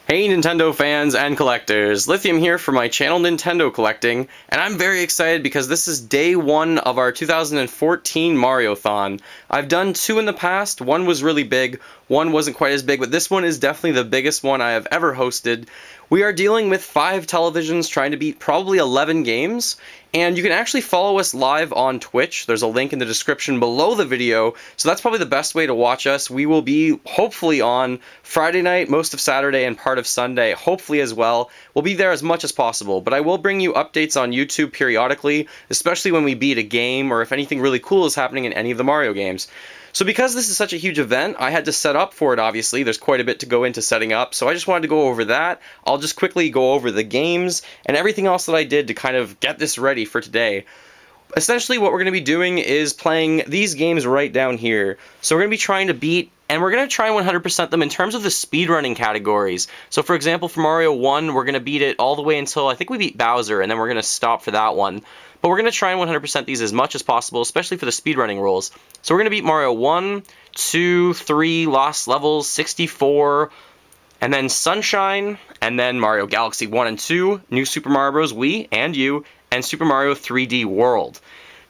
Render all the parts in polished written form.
Hey Nintendo fans and collectors, Lithium here for my channel Nintendo Collecting, and I'm very excited because this is day one of our 2014 Mariothon. I've done two in the past, one was really big, one wasn't quite as big, but this one is definitely the biggest one I have ever hosted. We are dealing with 5 televisions trying to beat probably 11 games, and you can actually follow us live on Twitch. There's a link in the description below the video, so that's probably the best way to watch us. We will be hopefully on Friday night, most of Saturday, and part of Sunday, hopefully as well. We'll be there as much as possible, but I will bring you updates on YouTube periodically, especially when we beat a game or if anything really cool is happening in any of the Mario games. So because this is such a huge event, I had to set up for it, obviously. There's quite a bit to go into setting up, so I just wanted to go over that. I'll just quickly go over the games and everything else that I did to kind of get this ready for today. Essentially, what we're going to be doing is playing these games right down here. So we're going to be trying to beat, and we're going to try 100% them in terms of the speedrunning categories. So for example, for Mario 1, we're going to beat it all the way until I think we beat Bowser, and then we're going to stop for that one. But we're going to try and 100% these as much as possible, especially for the speedrunning rules. So we're going to beat Mario 1, 2, 3, Lost Levels, 64, and then Sunshine, and then Mario Galaxy 1 and 2, New Super Mario Bros. Wii and U, and Super Mario 3D World.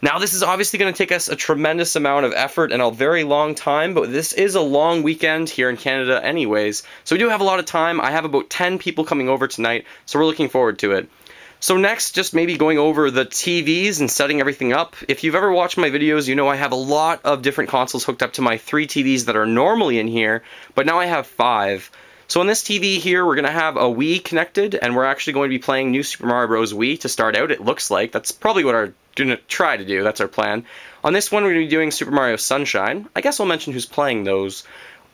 Now this is obviously going to take us a tremendous amount of effort and a very long time, but this is a long weekend here in Canada anyways, so we do have a lot of time. I have about 10 people coming over tonight, so we're looking forward to it. So next, just maybe going over the TVs and setting everything up. If you've ever watched my videos, you know I have a lot of different consoles hooked up to my 3 TVs that are normally in here, but now I have 5. So on this TV here, we're going to have a Wii connected, and we're actually going to be playing New Super Mario Bros. Wii to start out, it looks like. That's probably what we're going to try to do, that's our plan. On this one, we're going to be doing Super Mario Sunshine. I guess I'll mention who's playing those.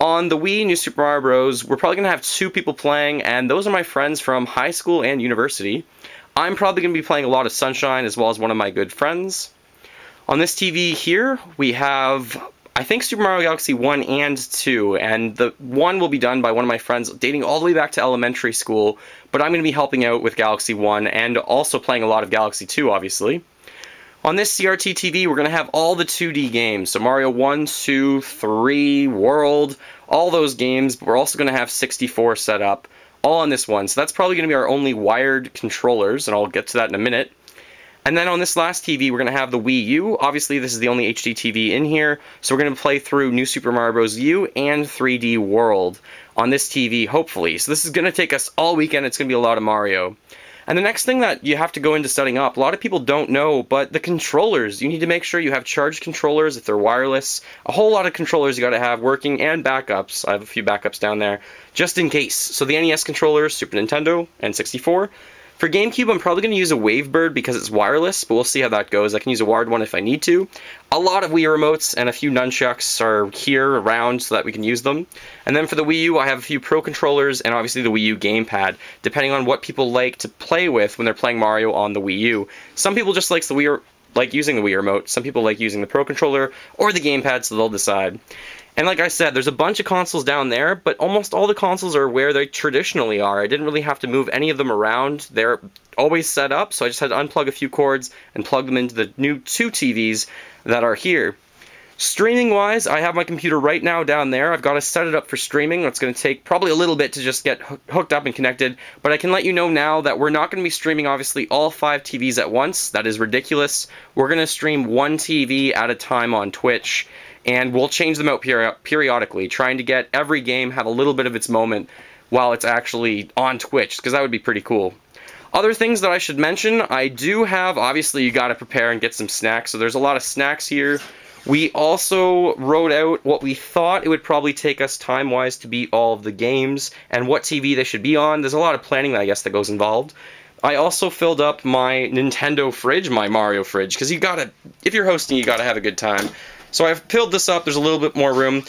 On the Wii, New Super Mario Bros., we're probably going to have 2 people playing, and those are my friends from high school and university. I'm probably going to be playing a lot of Sunshine as well as one of my good friends. On this TV here, we have, I think, Super Mario Galaxy 1 and 2, and the 1 will be done by one of my friends dating all the way back to elementary school, but I'm going to be helping out with Galaxy 1 and also playing a lot of Galaxy 2, obviously. On this CRT TV, we're going to have all the 2D games, so Mario 1, 2, 3, World, all those games, but we're also going to have 64 set up. All on this one, so that's probably going to be our only wired controllers, and I'll get to that in a minute. And then on this last TV, we're going to have the Wii U. Obviously, this is the only HD TV in here, so we're going to play through New Super Mario Bros. U and 3D World on this TV, hopefully. So this is going to take us all weekend. It's going to be a lot of Mario. And the next thing that you have to go into setting up, a lot of people don't know, but the controllers, you need to make sure you have charged controllers if they're wireless. A whole lot of controllers you got to have working, and backups. I have a few backups down there, just in case. So the NES controllers, Super Nintendo, and 64. For GameCube, I'm probably going to use a Wavebird because it's wireless, but we'll see how that goes. I can use a wired one if I need to. A lot of Wii remotes and a few nunchucks are here around so that we can use them. And then for the Wii U, I have a few Pro controllers and obviously the Wii U gamepad, depending on what people like to play with when they're playing Mario on the Wii U. Some people just like using the Wii remote. Some people like using the Pro controller or the gamepad, so they'll decide. And like I said, there's a bunch of consoles down there, but almost all the consoles are where they traditionally are. I didn't really have to move any of them around. They're always set up, so I just had to unplug a few cords and plug them into the new 2 TVs that are here. Streaming-wise, I have my computer right now down there. I've got to set it up for streaming. It's going to take probably a little bit to just get hooked up and connected, but I can let you know now that we're not going to be streaming, obviously, all 5 TVs at once. That is ridiculous. We're going to stream 1 TV at a time on Twitch, and we'll change them out periodically, trying to get every game have a little bit of its moment while it's actually on Twitch, because that would be pretty cool. Other things that I should mention, I do have, obviously, you got to prepare and get some snacks, so there's a lot of snacks here. We also wrote out what we thought it would probably take us time-wise to beat all of the games, and what TV they should be on. There's a lot of planning, I guess, that goes involved. I also filled up my Nintendo fridge, my Mario fridge, because if you're hosting, you gotta have a good time. So I've filled this up, there's a little bit more room.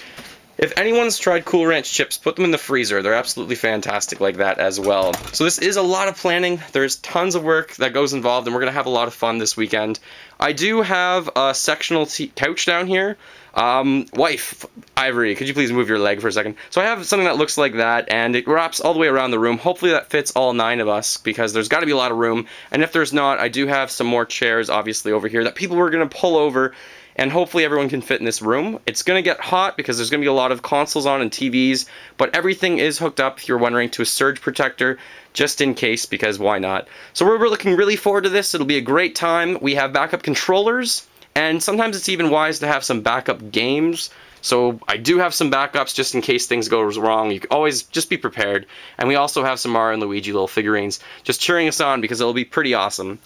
If anyone's tried Cool Ranch chips, put them in the freezer. They're absolutely fantastic like that as well. So this is a lot of planning. There's tons of work that goes involved, and we're going to have a lot of fun this weekend. I do have a sectional couch down here. Wife, Ivory, could you please move your leg for a second? So I have something that looks like that, and it wraps all the way around the room. Hopefully that fits all 9 of us, because there's got to be a lot of room. And if there's not, I do have some more chairs, obviously, over here that people were going to pull over and hopefully everyone can fit in this room. It's going to get hot because there's going to be a lot of consoles on and TVs, but everything is hooked up, if you're wondering, to a surge protector, just in case, because why not? So we're looking really forward to this. It'll be a great time. We have backup controllers, and sometimes it's even wise to have some backup games. So I do have some backups just in case things go wrong. You can always just be prepared. And we also have some Mario and Luigi little figurines just cheering us on because it'll be pretty awesome.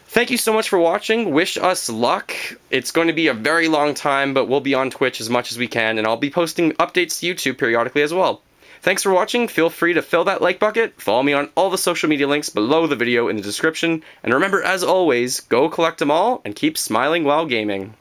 Thank you so much for watching. Wish us luck. It's going to be a very long time, but we'll be on Twitch as much as we can, and I'll be posting updates to YouTube periodically as well. Thanks for watching. Feel free to fill that like bucket. Follow me on all the social media links below the video in the description. And remember, as always, go collect them all and keep smiling while gaming.